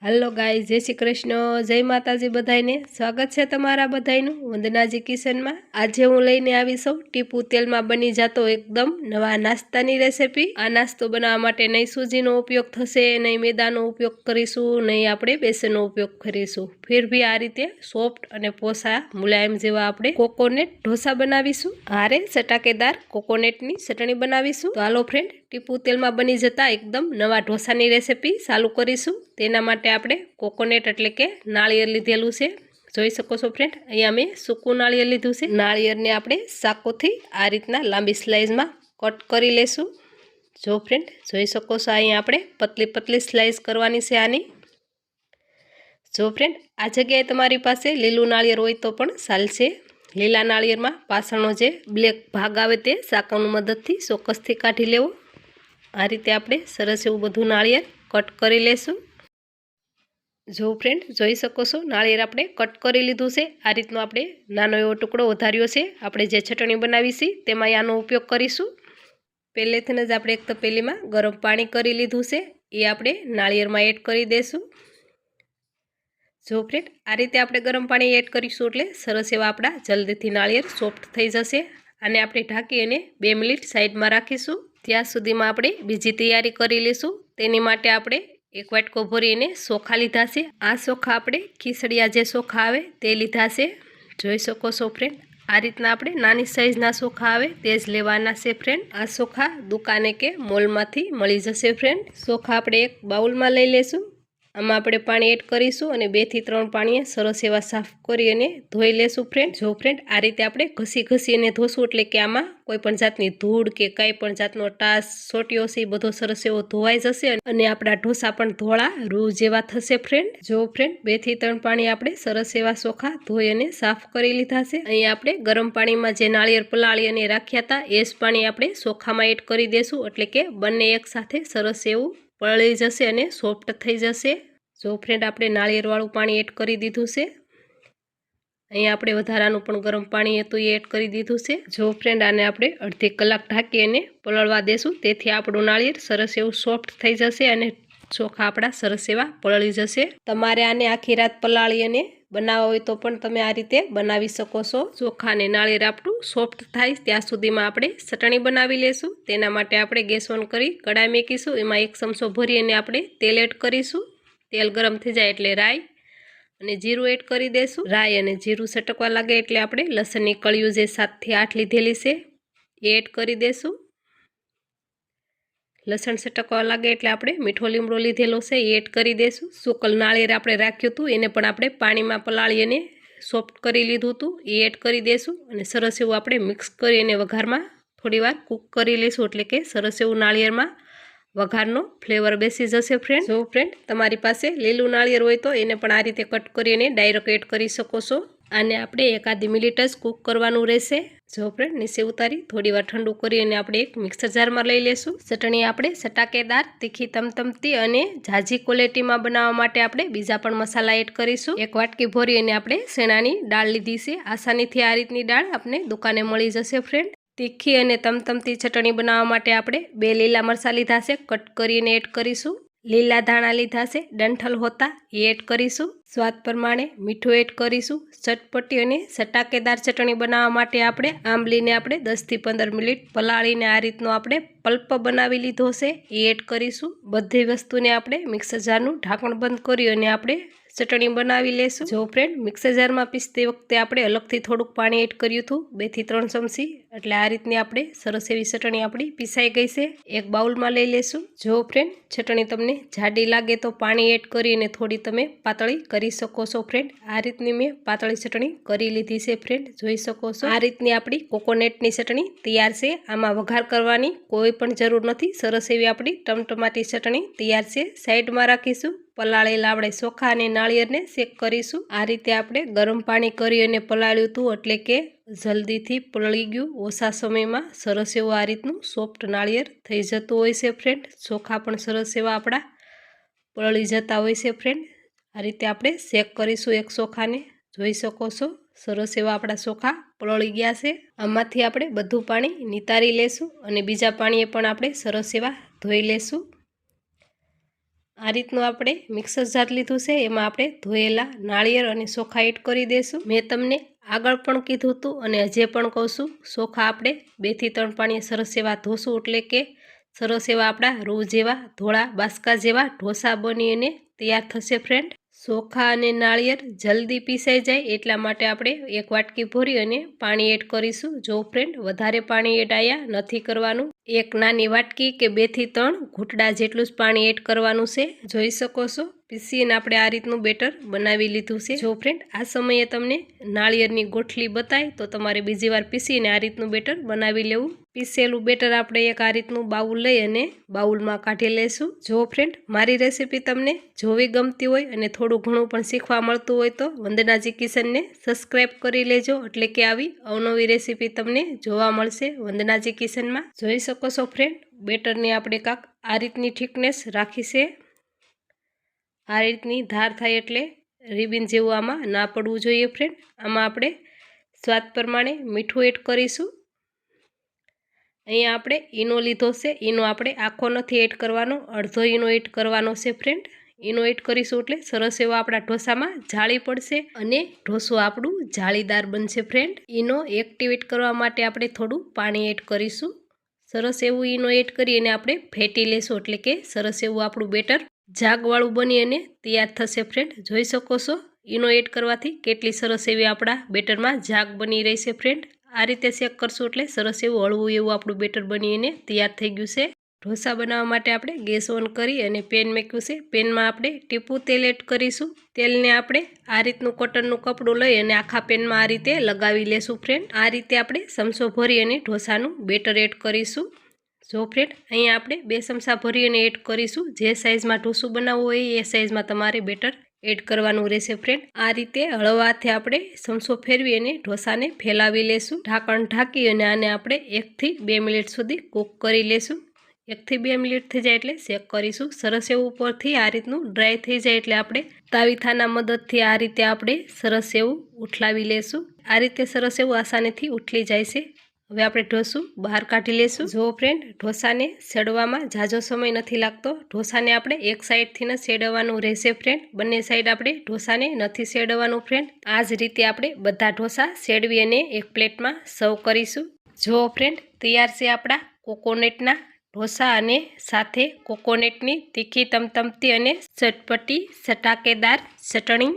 Hello guys, जय श्री कृष्ण, जय माताजी बधाईने। स्वागत है तमारा बधाईनु वंदनाजी किचन में। आज हूँ लईने आवी छुं टीपू तेल में बनी जातो एकदम नवा नास्तानी रेसिपी। आ नास्तो बनाववा माटे नहीं सूजीनो उपयोग थशे, नहीं मैदानो उपयोग करीशुं, नहीं आपणे बेसननो उपयोग करीशुं। फिर भी आ रीते सॉफ्ट अने पोसा मुलायम जेवा आपणे कोकोनट ढोसा बनावीशुं। हारे चटाकेदार कोकोनटनी चटणी बनावीशुं। तो हालो फ्रेंड, टीपू तेल में बनी जता एकदम नवा ढोसानी रेसिपी चालू करीशुं। तेना माटे आपणे कोकोनट एटले के नाळिયેર લીધેલું છે। જોઈ શકો છો फ्रेंड, અહીંયા મેં સૂકું નાળિયેર લીધું છે। નાળિયેરને આપણે ચાકુથી આ રીતના લાંબી સ્લાઇસમાં કટ કરી લેશું। જો फ्रेंड જોઈ શકો છો, અહીંયા આપણે પતલી પતલી સ્લાઇસ કરવાની છે આની। જો फ्रेंड આ જગ્યાએ તમારી પાસે લીલું નાળિયેર હોય તો પણ ચાલશે। લીલા નાળિયેરમાં પાછળનો જે બ્લેક ભાગ આવે તે ચાકુની મદદથી ચોક્કસથી કાઢી લેવો। આ રીતે આપણે સરસ એવું બધું નાળિયેર કટ કરી લેશું। जो फ्रेंड જોઈ શકો છો, નાળિયેર આપણે કટ કરી લીધું છે। આ રીતનો આપણે નાનો એવો ટુકડો વધાર્યો છે। આપણે જે ચટણી બનાવી છે તેમાં આનો ઉપયોગ કરીશું। પહેલેથી જ આપણે એક તપેલીમાં ગરમ પાણી કરી લીધું છે, એ આપણે નાળિયેરમાં એડ કરી દઈશું। જો फ्रेंड આ રીતે આપણે ગરમ પાણી એડ કરીશું એટલે સરસ એવા આપણા જલ્દીથી નાળિયેર સોફ્ટ થઈ જશે। આને આપણે ઢાંકી અને 2 મિનિટ સાઈડમાં રાખીશું। ત્યાં સુધીમાં આપણે બીજી તૈયારી કરી લઈશું। તેની માટે આપણે एक वाटको भरीने चोखा लीधा छे। आ चोखा आपणे खीचड़िया जे चोखा आवे ते लीधा छे। जोई शको छो फ्रेंड, आ रीतना आपणे नानी साइजना चोखा आवे ते ज लेवाना छे फ्रेंड। आ चोखा दुकाने के मॉलमांथी मळी जशे फ्रेंड। चोखा आपणे एक बाउलमां लई लेशुं। आमां आपणे पाणी एड करीशुं अने 2 થી 3 पाणीए सरस एवा साफ करी अने धोई लेशुं फ्रेंड। जो फ्रेंड आ रीते आपणे घसी घसी अने धोशुं एटले के आमां कोईपण जातनी धूळ के कांई पण जातनो टास सोटियो छे बधो सरस एवो धोवाई जशे अने आपणा ढोसा पण धोळा रूह जेवा थशे फ्रेंड। जो फ्रेंड 2 થી 3 पाणी आपणे सरस एवा चोखा धोई अने साफ करी लीधा छे। अहीं आपणे गरम पाणीमां जे नाळिયેર पलाळी अने राख्या हता ए ज पाणी आपणे चोखामां एड करी देशुं एटले के बंने एक साथे सरस एवुं पलળી जशे अने सॉफ्ट थई जशे। जो फ्रेंड आपणे नाळिયેરवाळું पाणी एड करी दीधुं छे। अहीं आपणे वधारानुं पण गरम पाणी हतुं ए एड करी दीधुं छे। जो फ्रेंड आने आपणे अर्धी कलाक ढांकी अने पलळवा देशुं, तेथी आपणुं नाळिયેર सरस एवुं सॉफ्ट थई जशे अने चोखा आपणा सरस एवा पलળી जशे। तमारे आने आखी रात पलाળી अने बनाववा होय तो पण तमे आ रीते बनावी शको छो। चोखा अने नाळिયેર आपणुं सॉफ्ट थाय त्यां सुधीमां आपणे चटणी बनावी लेशुं। तेना माटे आपणे गैस ऑन करी कढ़ाई मूकीशुं। एमां 1 चमचो भरी अने आपणे तेल एड करीशुं। तेल गरम थई जाय एटले राई अने जीरुं एड करी देशुं। राई अने जीरुं सटकवा लागे एटले आपणे लसणनी कळीओ जे 7 થી 8 लीधेली छे ए एड करी देशुं। लसण सटकवा लागे एटले आपणे मीठो લીમડો લીધેલો छे ए एड करी देशुं। सूकल नाळिયેર आपणे राख्युं हतुं एने पण आपणे पाणीमां पलाળી अने सॉफ्ट करी लीधुं हतुं ए एड करी देशुं अने सरस एवुं आपणे मिक्स करी अने वघारमां थोड़ीवार कूक करी लेशुं एटले के सरस एवुं नाळिયેરमां वघारनो फ्लेवर बेसी जशे फ्रेंड। जो फ्रेंड तमारी पासे लीलू नाळिયેર होय तो एने पण आ रीते कट करी अने डायरेक्ट एड करी शको छो। आने आपणे 1-2 मिनिट ज कूक करवानुं रहेशे। जो फ्रेंड नीचे उतारी थोड़ीवार ठंडू करी अने आपणे एक मिक्सर जारमां लई लेशुं। चटणी आपणे चटाकेदार तीखी तमतमती अने झाझी क्वॉलिटीमां बनाववा माटे आपणे बीजा पण मसाला एड करीशुं। 1 वाटकी भरी अने आपणे सेणानी दाळ लीधी छे। आसानीथी आ रीतनी दाळ आपणे दुकाने मळी जशे फ्रेंड। तीखी अने तमतमती चटणी बनाववा माटे आपणे 2 લીલા मरचा लीधा छे, कट करीने एड करीशुं। લીલા धाणा लीधा छे, डंठल होता ए एड करीशुं। स्वाद प्रमाणे मीठुं एड करीशुं। चटपटी अने चटाकेदार चटणी बनाववा माटे आपणे आंबलीने आपणे 10 થી 15 मिनिट पलाळीने आ रीतनो आपणे पल्प बनावी लीधो छे ए एड करीशुं। बधी वस्तुने आपणे मिक्सर जारनुं ढांकण बंद करी अने आपणे चटणी बनावी लेशुं। जो फ्रेंड मिक्सर जारमां पीसते वखते आपणे अलगथी थोडुंक पाणी एड कर्युं हतुं 2 થી 3 चमची एटले आ रीतनी आपणे सरस एवी चटणी आपणी पीसाई गई छे। एक बाउलमां लई लेशुं। जो फ्रेंड चटणी तमने जाडी लागे तो पाणी एड करी अने थोड़ी तमे पातળી करी शको छो फ्रेंड। आ रीतनी मैं पातળી चटणी करी लीधी छे फ्रेंड। जोई शको छो आ रीतनी आपणी कोकोनटनी चटणी तैयार छे। आमां वघार करवानी कोई पण जरूर नथी। सरस एवी आपणी टमटमाटी चटणी तैयार छे। साइडमां राखीशुं। पलाळेला आपणे ચોખા અને નાળિયેરને શેક કરીશું। આ રીતે આપણે ગરમ પાણી કરી અને પલાળ્યું હતું એટલે કે જલ્દીથી પલળી ગયું। ઓછા સમયમાં સરસ એવું આ રીતનું સોફ્ટ નાળિયેર થઈ જતું હોય છે ફ્રેન્ડ। ચોખા પણ સરસ એવા આપણા પલળી જતા હોય છે ફ્રેન્ડ। આ રીતે આપણે શેક કરીશું એક ચોખાને। જોઈ શકો છો સરસ એવા આપણા ચોખા પલળી ગયા છે। આમાંથી આપણે બધું પાણી નિતારી લેશું અને બીજા પાણીએ પણ આપણે સરસ એવા ધોઈ લેશું। આ રીતનું આપણે મિક્સર જાર લીધું છે, એમાં આપણે ધોયેલા નાળિયેર અને ચોખા એડ કરી દઈશું। મેં તમને આગળ પણ કીધું હતું અને હજે પણ કહું છું, ચોખા આપણે 2 થી 3 પાણીએ સરસ એવા ધોશું, એટલે કે સરસ એવા આપણા રૂ જેવા ધોળા બાસકા જેવા ઢોસા બની અને તૈયાર થશે ફ્રેન્ડ। ચોખા અને નાળિયેર જલ્દી પીસાઈ જાય એટલા માટે આપણે એક વાટકી ભરી અને પાણી એડ કરીશું। જો ફ્રેન્ડ વધારે પાણી એડ આયા નથી કરવાનું, એક નાની વાટકી કે 2 થી 3 ઘૂંટડા જેટલું જ પાણી એડ કરવાનું છે। જોઈ શકો છો પીસીને આપણે આ રીતનું બેટર બનાવી લીધું છે। જો ફ્રેન્ડ આ સમયે તમને નાળિયેરની ગોઠલી બતાય તો તમારે બીજી વાર પીસીને આ રીતનું બેટર બનાવી લેવું। પીસેલું બેટર આપણે એક આ રીતનું બાઉલ લઈ અને બાઉલમાં કાઢી લેશું। જો ફ્રેન્ડ મારી રેસીપી તમને જોવી ગમતી હોય અને થોડું ઘણું પણ શીખવા મળતું હોય તો વંદનાજી કિચનને સબસ્ક્રાઈબ કરી લેજો, એટલે કે આવી અવનવી રેસીપી તમને જોવા મળશે વંદનાજી કિચનમાં। જોઈ શકો છો ફ્રેન્ડ બેટરની આપણે કાંક આ રીતની થિકનેસ રાખી છે। આ રીતની ધાર થાય એટલે રિબિન જેવું આમાં ના પડવું જોઈએ ફ્રેન્ડ। આમાં આપણે સ્વાદ પ્રમાણે મીઠું એડ કરીશું। અહીંયા આપણે ઈનો લીધો છે, ઈનો આપણે આખો નથી એડ કરવાનો, અડધો ઈનો એડ કરવાનો છે ફ્રેન્ડ। ઈનો એડ કરીશું એટલે સરસ એવા આપણા ઢોસામાં જાળી પડશે અને ઢોસો આપણું જાળીદાર બનશે ફ્રેન્ડ। ઈનો એક્ટિવેટ કરવા માટે આપણે થોડું પાણી એડ કરીશું। સરસ એવું ઈનો એડ કરી અને આપણે ફેટી લેશું, એટલે કે સરસ એવું આપણું બેટર જાગવાળું બની અને તૈયાર થશે ફ્રેન્ડ। જોઈ શકો છો ઈનો એડ કરવાથી કેટલી સરસ એવી આપણા બેટરમાં જાગ બની રહી છે ફ્રેન્ડ। આ રીતે શેક કરશું એટલે સરસ એવું હળવું એવું આપણું બેટર બની અને તૈયાર થઈ ગયું છે। ઢોસા બનાવવા માટે આપણે ગેસ ઓન કરી અને પેન મૂક્યું છે। પેનમાં આપણે ટીપું તેલ એડ કરીશું। તેલને આપણે આ રીતનું કોટનનું કપડું લઈ અને આખા પેનમાં આ રીતે લગાવી લેશું ફ્રેન્ડ। આ રીતે આપણે ચમચો ભરી અને ઢોસાનું બેટર એડ કરીશું। જો ફ્રેન્ડ અહીંયા આપણે 2 ચમચા ભરી અને એડ કરીશું। જે સાઇઝમાં ઢોસું બનાવવું હોય એ સાઇઝમાં તમારે બેટર એડ કરવાનું રહેશે ફ્રેન્ડ। આ રીતે હળવા હાથે આપણે ચમચો ફેરવી અને ઢોસાને ફેલાવી લેશું। ઢાંકણ ઢાંકી અને આને આપણે 1 થી 2 મિનિટ સુધી કૂક કરી લેશું। 1 થી 2 મિનિટ થઈ જાય એટલે શેક કરીશું। સરસ એવું ઉપરથી આ રીતનું ડ્રાય થઈ જાય એટલે આપણે તાવીથાના મદદથી આ રીતે આપણે સરસ એવું ઉઠલાવી લેશું। આ રીતે સરસ એવું આસાનીથી ઉઠલી જાય છે। હવે આપણે ઢોસું બહાર કાઢી લેશું। જો ફ્રેન્ડ ઢોસાને સેડવામાં ઝાઝો સમય નથી લાગતો, ઢોસાને આપણે એક સાઈડથી ન સેડવાનું રહેશે ફ્રેન્ડ, બંને સાઈડ આપણે ઢોસાને નથી સેડવાનું ફ્રેન્ડ। આ જ રીતે આપણે બધા ઢોસા સેડવી અને એક પ્લેટમાં સર્વ કરીશું। જો ફ્રેન્ડ તૈયાર છે આપણા કોકોનટના ઢોસા અને સાથે કોકોનટની તીખી તમતમતી અને ચટપટી ચટાકેદાર ચટણી।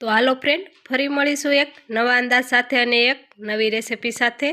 તો હાલો ફ્રેન્ડ ફરી મળીશું એક નવા અંદાજ સાથે અને એક નવી રેસીપી સાથે।